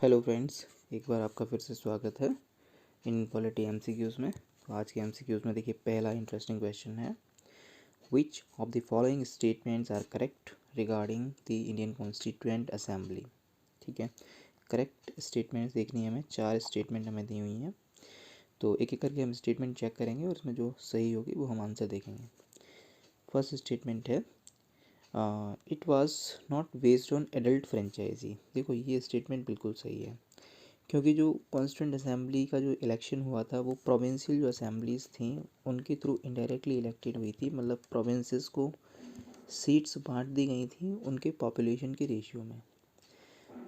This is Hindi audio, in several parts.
हेलो फ्रेंड्स, एक बार आपका फिर से स्वागत है इन पॉलिटी एमसीक्यूज़ में। तो आज के एमसीक्यूज़ में देखिए पहला इंटरेस्टिंग क्वेश्चन है, which of the following statements are correct regarding the Indian constituent assembly. ठीक है, करेक्ट स्टेटमेंट्स देखनी है हमें, 4 स्टेटमेंट हमें दी हुई हैं। तो एक एक करके हम स्टेटमेंट चेक करेंगे और उसमें जो सही होगी वो हम आंसर देखेंगे। फर्स्ट स्टेटमेंट है, it was not based on adult franchise. देखो ये स्टेटमेंट बिल्कुल सही है, क्योंकि जो कॉन्स्टिट्यूएंट असेंबली का जो इलेक्शन हुआ था वो प्रोविंशियल जो असेंबलीज थी उनके थ्रू इनडायरेक्टली इलेक्टेड हुई थी। मतलब प्रोविंसेस को सीट्स बांट दी गई थी उनके पॉपुलेशन के रेशियो में,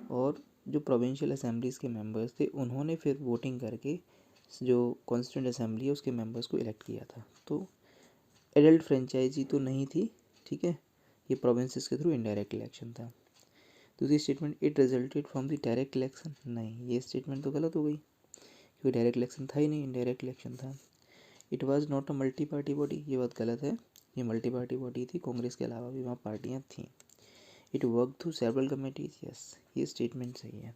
और जो प्रोविंशियल असेंबलीज़ के मेंबर्स थे उन्होंने फिर वोटिंग करके जो कॉन्स्टिट्यूएंट असेंबली है उसके मेंबर्स को इलेक्ट किया था। तो एडल्ट फ्रेंचाइजी तो नहीं थी, ठीक है, ये प्रोविंसेस के थ्रू इनडायरेक्ट इलेक्शन था। दूसरी statement, it resulted from the direct election, नहीं, ये स्टेटमेंट तो गलत हो गई क्योंकि डायरेक्ट इलेक्शन था ही नहीं, इनडायरेक्ट इलेक्शन था। It was not a multi party body, ये बात गलत है, ये मल्टी पार्टी बॉडी थी, कांग्रेस के अलावा भी वहाँ पार्टियाँ थीं। It work through several committees, yes, ये स्टेटमेंट सही है,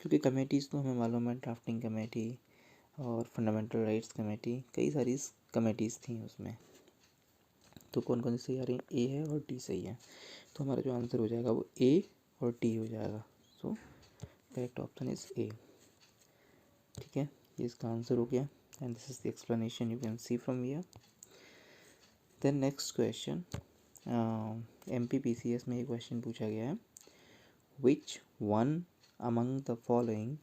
क्योंकि कमेटीज़ तो हमें मालूम है, ड्राफ्टिंग कमेटी और फंडामेंटल राइट्स कमेटी, कई सारी कमेटीज़ थी उसमें। तो कौन कौन सी सही आ रही है, ए है और डी सही है। तो हमारा जो आंसर हो जाएगा वो ए और डी हो जाएगा। So correct option is A. ठीक है, ये इसका आंसर हो गया and this is the explanation you can see from here. Then next question, MPPCS में एक क्वेश्चन पूछा गया है, which one among the following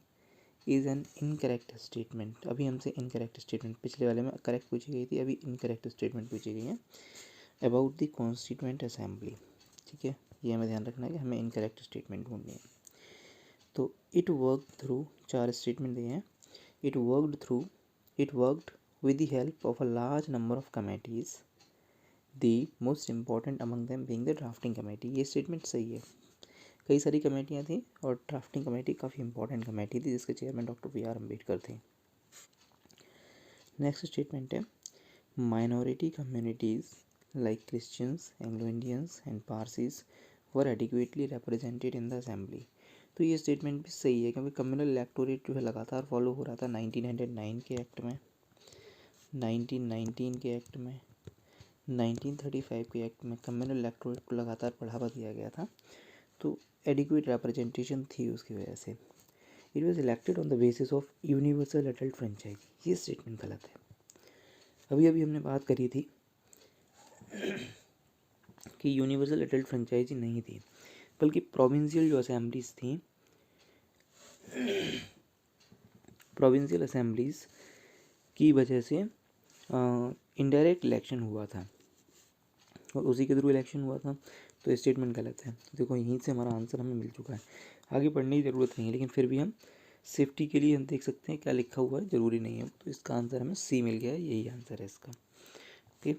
is an incorrect statement. अभी हमसे इनकरेक्ट स्टेटमेंट, पिछले वाले में करेक्ट पूछी गई थी, अभी इनकरेक्ट स्टेटमेंट पूछी गई है अबाउट द कॉन्स्टिट्यूएंट असेंबली। ठीक है, ये हमें ध्यान रखना है कि हमें इनकरेक्ट स्टेटमेंट ढूंढनी है। तो इट वर्क थ्रू, 4 स्टेटमेंट दिए हैं, it worked with the help of a large number of committees, the most important among them being the drafting committee। ये स्टेटमेंट सही है, कई सारी कमेटियाँ थी और ड्राफ्टिंग कमेटी काफ़ी इंपॉर्टेंट कमेटी थी जिसके चेयरमैन डॉक्टर BR अम्बेडकर थे। नेक्स्ट स्टेटमेंट है, minority communities like Christians, Anglo Indians and Parsis were adequately represented in the assembly. तो ये स्टेटमेंट भी सही है, क्योंकि कम्युनल इलेक्टोरेट जो है लगातार फॉलो हो रहा था 1909 के एक्ट में, 1919 के एक्ट में, 1935 के एक्ट में कम्युनल इलेक्टोरेट को लगातार बढ़ावा दिया गया था। तो एडिक्वेट रिप्रेजेंटेशन थी उसकी वजह से। It was elected on the basis of universal adult franchise, ये स्टेटमेंट गलत है। अभी अभी हमने बात करी थी कि यूनिवर्सल एडल्ट फ्रेंचाइजी नहीं थी, बल्कि प्रोविंशियल जो असेंबलीज थी, प्रोविंशियल असेंबलीज की वजह से इनडायरेक्ट इलेक्शन हुआ था और उसी के थ्रू इलेक्शन हुआ था। तो स्टेटमेंट गलत है। देखो यहीं से हमारा आंसर हमें मिल चुका है, आगे पढ़ने की ज़रूरत नहीं है, लेकिन फिर भी हम सेफ्टी के लिए हम देख सकते हैं क्या लिखा हुआ है, ज़रूरी नहीं है। तो इसका आंसर हमें सी मिल गया है, यही आंसर है इसका। ओके,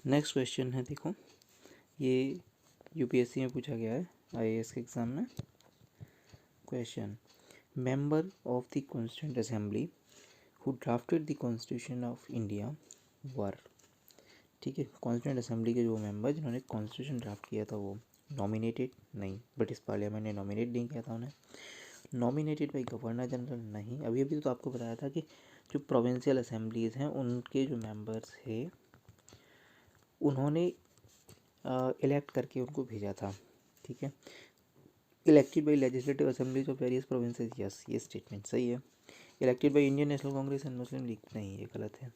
नेक्स्ट क्वेश्चन है, देखो ये UPSC में पूछा गया है, IAS के एग्ज़ाम में। Question, member of the constituent assembly who drafted the constitution of India were. ठीक है, कॉन्स्टिट्यूएंट असेंबली के जो मेंबर जिन्होंने कॉन्स्टिट्यूशन ड्राफ्ट किया था वो नॉमिनेटेड, नहीं, ब्रिटिश पार्लियामेंट ने नॉमिनेट नहीं किया था उन्हें। नॉमिनेटेड बाई गवर्नर जनरल, नहीं। अभी अभी तो आपको बताया था कि जो प्रोविंशियल असेंबलीज़ हैं उनके जो मेंबर्स थे उन्होंने इलेक्ट करके उनको भेजा था। ठीक है, elected by legislative assemblies of various provinces, yes, ये स्टेटमेंट सही है। Elected by Indian National Congress and Muslim league, नहीं, ये गलत है।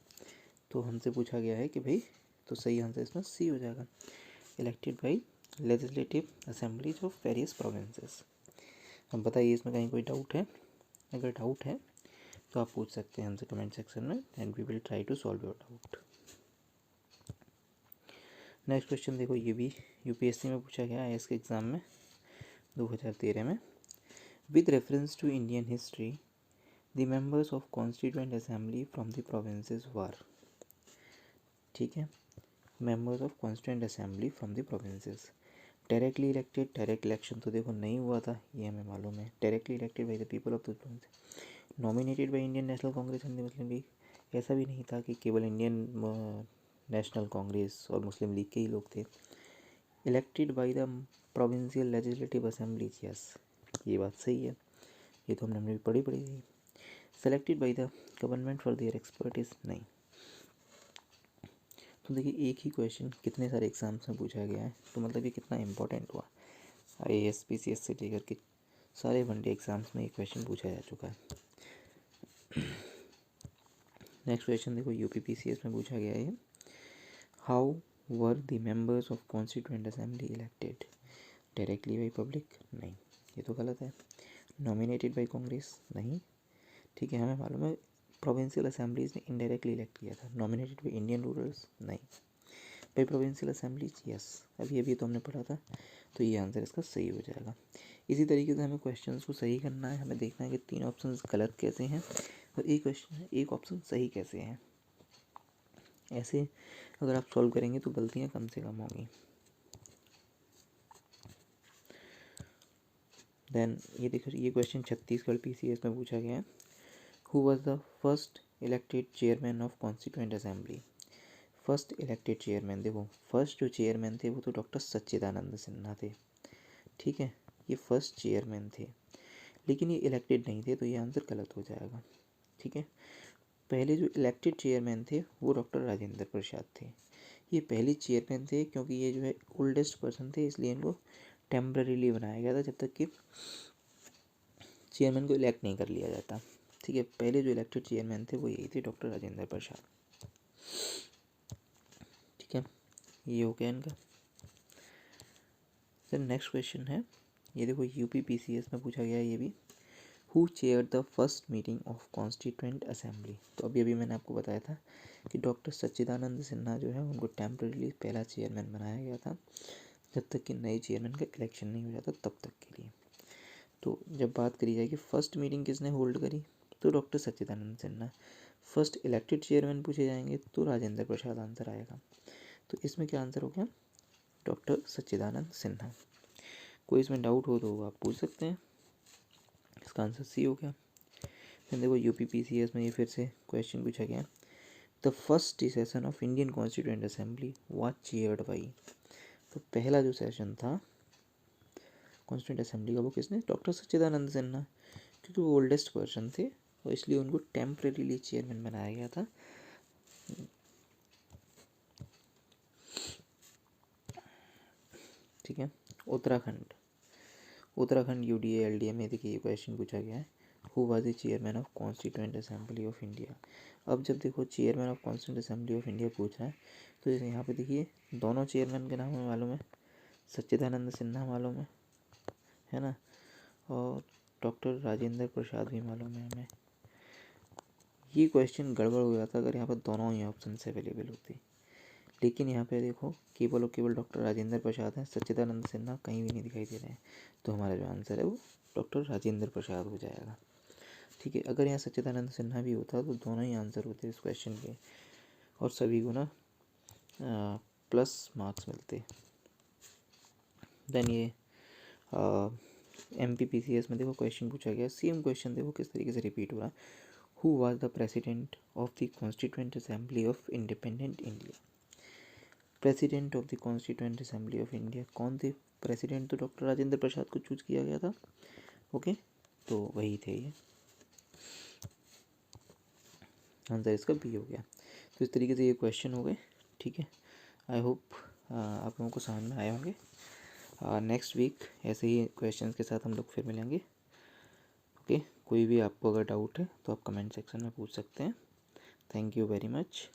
तो हमसे पूछा गया है कि भाई, तो सही आंसर इसमें सी हो जाएगा, elected by legislative assemblies of various provinces. अब बताइए इसमें कहीं कोई डाउट है? अगर डाउट है तो आप पूछ सकते हैं हमसे कमेंट सेक्शन में and we will try to solve your doubt. Next question देखो, ये भी UPSC में पूछा गया है, इसके एग्ज़ाम में 2013 में। With reference to Indian history the members of constituent assembly from the provinces were. ठीक है, members of constituent assembly from the provinces, directly elected, direct election तो देखो नहीं हुआ था, ये हमें मालूम है। Directly elected by the people of the province, nominated by Indian National Congress and the Muslim League, ऐसा भी नहीं था कि केवल इंडियन नेशनल कांग्रेस और मुस्लिम लीग के ही लोग थे। Elected by the provincial legislative assemblies, yes ये बात सही है, ये तो हमने पढ़ी थी। Selected by the government for their expertise, नहीं। तो देखिए एक ही क्वेश्चन कितने सारे एग्जाम्स में पूछा गया है, तो मतलब ये कितना इंपॉर्टेंट हुआ। IAS PCS से लेकर के सारे वनडे एग्जाम्स में ये क्वेश्चन पूछा जा चुका है। नेक्स्ट क्वेश्चन देखो UPPCS में पूछा गया है, how were the members of constituent assembly elected, directly by public, नहीं ये तो गलत है। नॉमिनेटेड बाई कांग्रेस, नहीं। ठीक है, हमें मालूम है प्रोविंशियल असेंबलीज ने इनडायरेक्टली इलेक्ट किया था। नॉमिनेटेड बाई इंडियन रूलर्स, नहीं। बाई प्रोविंशियल असेंबलीज, यस अभी अभी तो हमने पढ़ा था, तो ये आंसर इसका सही हो जाएगा। इसी तरीके से हमें क्वेश्चंस को सही करना है, हमें देखना है कि 3 ऑप्शंस गलत कैसे हैं और एक क्वेश्चन है एक ऑप्शन सही कैसे हैं। ऐसे अगर आप सॉल्व करेंगे तो गलतियाँ कम से कम होंगी। देन ये देखो, ये क्वेश्चन छत्तीसगढ़ PCS में पूछा गया है, who was the first elected chairman of constituent assembly. First elected chairman, देखो फर्स्ट जो चेयरमैन थे वो तो डॉक्टर सच्चिदानंद सिन्हा थे। ठीक है, ये फर्स्ट चेयरमैन थे, लेकिन ये इलेक्टेड नहीं थे, तो ये आंसर गलत हो जाएगा। ठीक है, पहले जो इलेक्टेड चेयरमैन थे वो डॉक्टर राजेंद्र प्रसाद थे। ये पहले चेयरमैन थे क्योंकि ये जो है ओल्डेस्ट पर्सन थे, इसलिए इनको टेम्पररीली बनाया गया था जब तक कि चेयरमैन को इलेक्ट नहीं कर लिया जाता। ठीक है, पहले जो इलेक्टेड चेयरमैन थे वो यही थे, डॉक्टर राजेंद्र प्रसाद। ठीक है, ये हो गया इनका। फिर नेक्स्ट क्वेश्चन है, ये देखो UPPCS में पूछा गया है ये भी, who chair the first meeting of constituent assembly. तो अभी अभी मैंने आपको बताया था कि डॉक्टर सच्चिदानंद सिन्हा जो है उनको टेम्पररीली पहला चेयरमैन बनाया गया था, जब तक कि नए चेयरमैन का इलेक्शन नहीं हो जाता तब तक के लिए। तो जब बात करी जाए कि फर्स्ट मीटिंग किसने होल्ड करी, तो डॉक्टर सच्चिदानंद सिन्हा। फर्स्ट इलेक्टेड चेयरमैन पूछे जाएंगे तो राजेंद्र प्रसाद आंसर आएगा। तो इसमें क्या आंसर हो गया, डॉक्टर सच्चिदानंद सिन्हा। कोई इसमें डाउट हो तो आप पूछ सकते हैं, इसका आंसर सी हो गया। फिर देखो UPPCS में ये फिर से क्वेश्चन पूछा गया, the first session of Indian constituent assembly was chaired by. तो पहला जो सेशन था कॉन्स्टिट्यूएंट असेंबली का वो किसने, डॉक्टर सच्चिदानंद सिन्हा, क्योंकि वो ओल्डेस्ट पर्सन थे और इसलिए उनको टेम्परेरीली चेयरमैन बनाया गया था। ठीक है, उत्तराखंड UDA LDA में देखिए ये क्वेश्चन पूछा गया है, who was the chairman of constituent assembly of India. अब जब देखो chairman of constituent assembly of India पूछ रहा है, तो यहाँ पे देखिए दोनों चेयरमैन के नाम हमें मालूम है, सच्चिदानंद सिन्हा मालूम है ना, और डॉक्टर राजेंद्र प्रसाद भी मालूम है हमें। ये क्वेश्चन गड़बड़ हो जाता अगर यहाँ पर दोनों ही ऑप्शन अवेलेबल होते, लेकिन यहाँ पे देखो केवल और केवल डॉक्टर राजेंद्र प्रसाद हैं, सच्चिदानंद सिन्हा कहीं भी नहीं दिखाई दे रहे हैं, तो हमारा जो आंसर है वो डॉक्टर राजेंद्र प्रसाद हो जाएगा। ठीक है, अगर यहाँ सच्चिदानंद सिन्हा भी होता तो दोनों ही आंसर होते इस क्वेश्चन के, और सभी को ना प्लस मार्क्स मिलते। देन ये MPPCS में देखो क्वेश्चन पूछा गया, सेम क्वेश्चन देखो किस तरीके से रिपीट हो रहा है, who was the president of the constituent assembly of independent India. President of the constituent assembly of India कौन थे, प्रेसिडेंट तो डॉक्टर राजेंद्र प्रसाद को चूज किया गया था। ओके, तो वही थे ये, आंसर इसका बी हो गया। तो इस तरीके से ये क्वेश्चन हो गए। ठीक है, आई होप आप लोगों को समझ में आए होंगे। नेक्स्ट वीक ऐसे ही क्वेश्चंस के साथ हम लोग फिर मिलेंगे। ओके, कोई भी आपको अगर डाउट है तो आप कमेंट सेक्शन में पूछ सकते हैं। Thank you very much.